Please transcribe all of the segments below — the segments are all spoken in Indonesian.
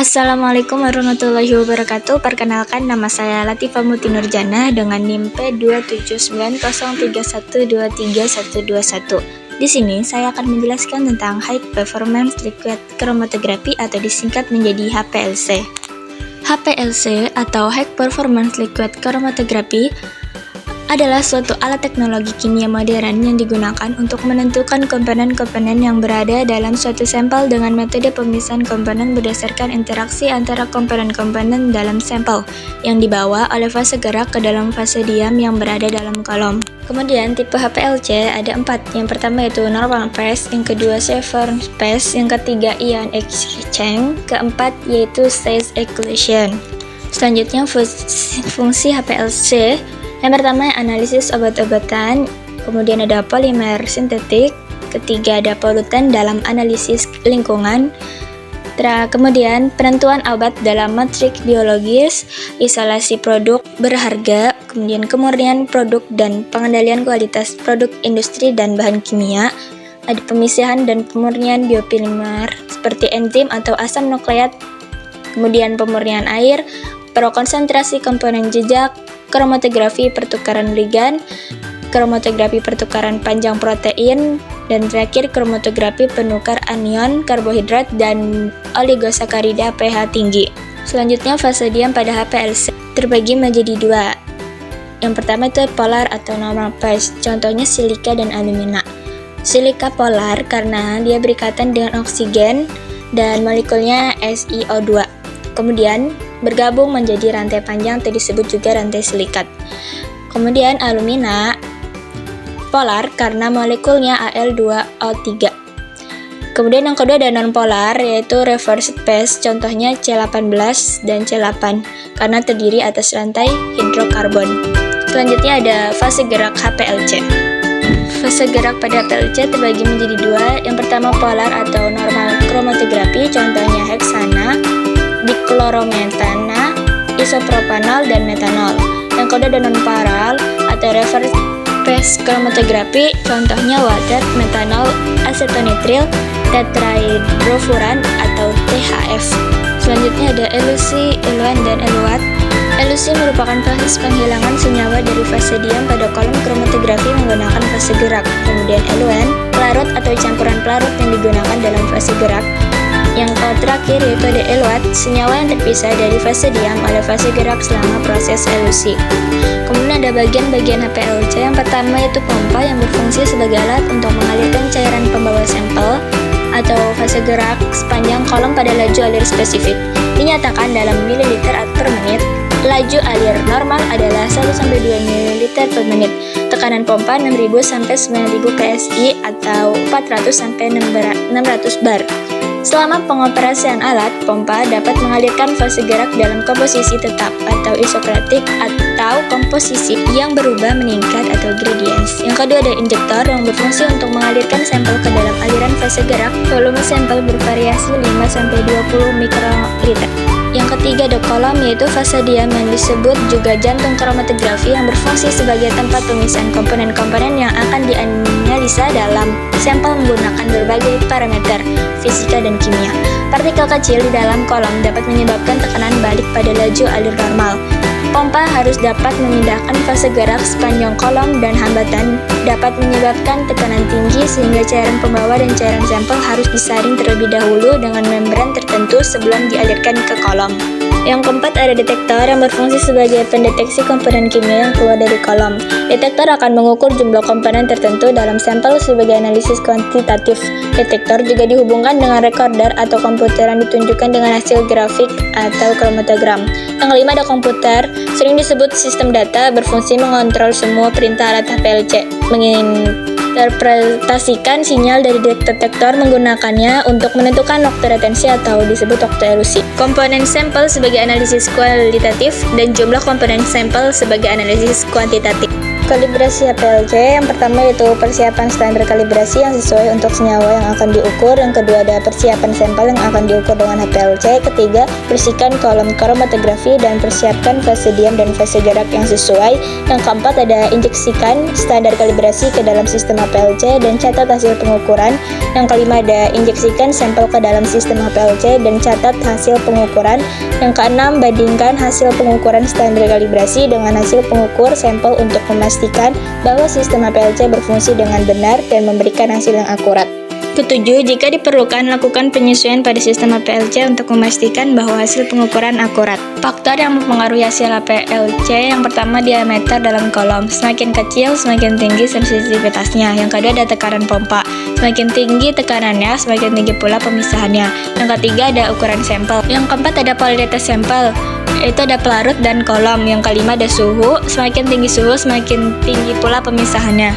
Assalamualaikum warahmatullahi wabarakatuh. Perkenalkan, nama saya Latifah Muti Nurjana dengan NIM P27903123121. Di sini saya akan menjelaskan tentang High Performance Liquid Chromatography atau disingkat menjadi HPLC. HPLC atau High Performance Liquid Chromatography adalah suatu alat teknologi kimia modern yang digunakan untuk menentukan komponen-komponen yang berada dalam suatu sampel dengan metode pemisahan komponen berdasarkan interaksi antara komponen-komponen dalam sampel yang dibawa oleh fase gerak ke dalam fase diam yang berada dalam kolom. Kemudian tipe HPLC ada 4. Yang pertama yaitu normal phase, yang kedua Severn phase, yang ketiga ion exchange, keempat yaitu stage equalization. Selanjutnya fungsi HPLC. Yang pertama analisis obat-obatan, kemudian ada polimer sintetik, ketiga ada polutan dalam analisis lingkungan, kemudian penentuan obat dalam matrik biologis, isolasi produk berharga, kemudian kemurnian produk dan pengendalian kualitas produk industri dan bahan kimia, ada pemisahan dan pemurnian biopolimer seperti enzim atau asam nukleat, kemudian pemurnian air, konsentrasi komponen jejak, kromatografi pertukaran ligan, kromatografi pertukaran panjang protein, dan terakhir kromatografi penukar anion, karbohidrat, dan oligosakarida pH tinggi. Selanjutnya fase diam pada HPLC terbagi menjadi 2. Yang pertama itu polar atau normal phase, contohnya silika dan alumina. Silika polar karena dia berikatan dengan oksigen dan molekulnya SiO2. Kemudian bergabung menjadi rantai panjang atau disebut juga rantai silikat. Kemudian alumina polar karena molekulnya Al2O3. Kemudian yang kedua ada nonpolar yaitu reversed phase, contohnya C18 dan C8 karena terdiri atas rantai hidrokarbon. Selanjutnya ada fase gerak HPLC. Fase gerak pada HPLC terbagi menjadi 2. Yang pertama polar atau normal kromatografi, contohnya heksana, diklorometana, isopropanol, dan metanol. Yang kedua ada nonpolar atau reverse phase chromatography, contohnya water, metanol, asetonitril, tetrahidrofuran atau THF. Selanjutnya ada elusi, eluan, dan eluat. Elusi merupakan proses penghilangan senyawa dari fase diam pada kolom kromatografi menggunakan fase gerak. Kemudian eluan, pelarut atau campuran pelarut yang digunakan dalam fase gerak. Yang terakhir yaitu ada eluat, senyawa yang terpisah dari fase diam oleh fase gerak selama proses elusi. Kemudian ada bagian-bagian HPLC. Yang pertama yaitu pompa yang berfungsi sebagai alat untuk mengalirkan cairan pembawa sampel atau fase gerak sepanjang kolom pada laju alir spesifik. Dinyatakan dalam mililiter per menit. Laju alir normal adalah 1-2 ml per menit. Tekanan pompa 6000 sampai 9000 psi atau 400 sampai 600 bar. Selama pengoperasian alat, pompa dapat mengalirkan fase gerak dalam komposisi tetap atau isokratik atau komposisi yang berubah meningkat atau gradients. Yang kedua ada injektor yang berfungsi untuk mengalirkan sampel ke dalam aliran fase gerak. Volume sampel bervariasi 5-20 mikroliter. Yang ketiga ada kolom yaitu fase diam yang disebut juga jantung kromatografi yang berfungsi sebagai tempat pemisahan komponen-komponen yang akan dianalisa dalam sampel menggunakan berbagai parameter fisika dan kimia. Partikel kecil di dalam kolom dapat menyebabkan tekanan balik pada laju alir normal. Pompa harus dapat memindahkan fase gerak sepanjang kolom dan hambatan dapat menyebabkan tekanan tinggi sehingga cairan pembawa dan cairan sampel harus disaring terlebih dahulu dengan membran tertentu sebelum dialirkan ke kolom. Yang keempat ada detektor yang berfungsi sebagai pendeteksi komponen kimia yang keluar dari kolom. Detektor akan mengukur jumlah komponen tertentu dalam sampel sebagai analisis kuantitatif. Detektor juga dihubungkan dengan recorder atau komputer yang ditunjukkan dengan hasil grafik atau kromatogram. Yang kelima ada komputer, sering disebut sistem data, berfungsi mengontrol semua perintah alat HPLC, menginterpretasikan sinyal dari detektor menggunakannya untuk menentukan waktu retensi atau disebut waktu elusi. Komponen sampel sebagai analisis kualitatif dan jumlah komponen sampel sebagai analisis kuantitatif. Kalibrasi HPLC yang pertama yaitu persiapan standar kalibrasi yang sesuai untuk senyawa yang akan diukur. Yang kedua ada persiapan sampel yang akan diukur dengan HPLC. Ketiga, bersihkan kolom kromatografi dan persiapkan fase diam dan fase jarak yang sesuai. Yang keempat ada injeksikan standar kalibrasi ke dalam sistem HPLC dan catat hasil pengukuran. Yang kelima ada injeksikan sampel ke dalam sistem HPLC dan catat hasil pengukuran. Yang keenam, bandingkan hasil pengukuran standar kalibrasi dengan hasil pengukur sampel untuk memastikan bahwa sistem HPLC berfungsi dengan benar dan memberikan hasil yang akurat. Ketujuh, jika diperlukan, lakukan penyesuaian pada sistem HPLC untuk memastikan bahwa hasil pengukuran akurat. Faktor yang mempengaruhi hasil HPLC yang pertama diameter dalam kolom. Semakin kecil, semakin tinggi sensitivitasnya. Yang kedua ada tekanan pompa. Semakin tinggi tekanannya, semakin tinggi pula pemisahannya. Yang ketiga ada ukuran sampel. Yang keempat ada kualitas sampel. Itu ada pelarut dan kolom. Yang kelima ada suhu. Semakin tinggi suhu, semakin tinggi pula pemisahannya.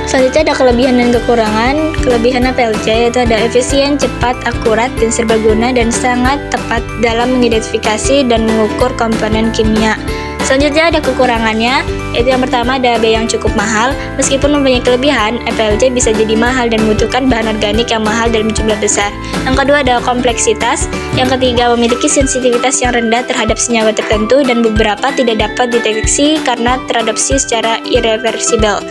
Selanjutnya ada kelebihan dan kekurangan. Kelebihan HPLC yaitu ada efisien, cepat, akurat, dan serbaguna dan sangat tepat dalam mengidentifikasi dan mengukur komponen kimia. Selanjutnya ada kekurangannya, yaitu yang pertama ada biaya yang cukup mahal. Meskipun mempunyai kelebihan, HPLC bisa jadi mahal dan membutuhkan bahan organik yang mahal dalam jumlah besar. Yang kedua ada kompleksitas. Yang ketiga memiliki sensitivitas yang rendah terhadap senyawa tertentu dan beberapa tidak dapat dideteksi karena teradopsi secara irreversibel.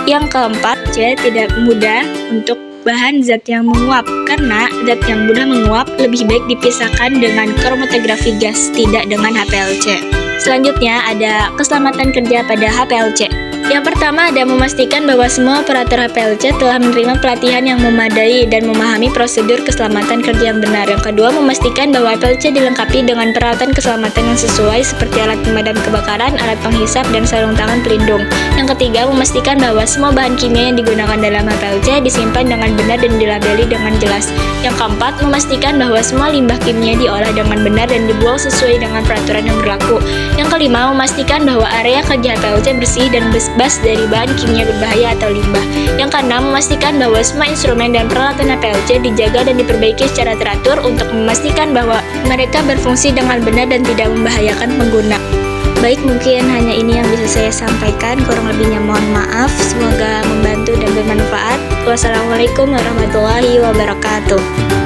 Yang keempat, tidak mudah untuk bahan zat yang menguap, karena zat yang mudah menguap lebih baik dipisahkan dengan kromatografi gas, tidak dengan HPLC. Selanjutnya ada keselamatan kerja pada HPLC. Yang pertama ada memastikan bahwa semua operator HPLC telah menerima pelatihan yang memadai dan memahami prosedur keselamatan kerja yang benar. Yang kedua, memastikan bahwa HPLC dilengkapi dengan peralatan keselamatan yang sesuai seperti alat pemadam kebakaran, alat penghisap, dan sarung tangan pelindung. Yang ketiga, memastikan bahwa semua bahan kimia yang digunakan dalam HPLC disimpan dengan benar dan dilabeli dengan jelas. Yang keempat, memastikan bahwa semua limbah kimia diolah dengan benar dan dibuang sesuai dengan peraturan yang berlaku. Yang kelima, memastikan bahwa area kerja HPLC bersih dan bebas dari bahan kimia berbahaya atau limbah. Yang keenam, memastikan bahwa semua instrumen dan peralatan HPLC dijaga dan diperbaiki secara teratur untuk memastikan bahwa mereka berfungsi dengan benar dan tidak membahayakan pengguna. Baik, mungkin hanya ini yang bisa saya sampaikan. Kurang lebihnya mohon maaf. Semoga membantu dan bermanfaat. Wassalamualaikum warahmatullahi wabarakatuh.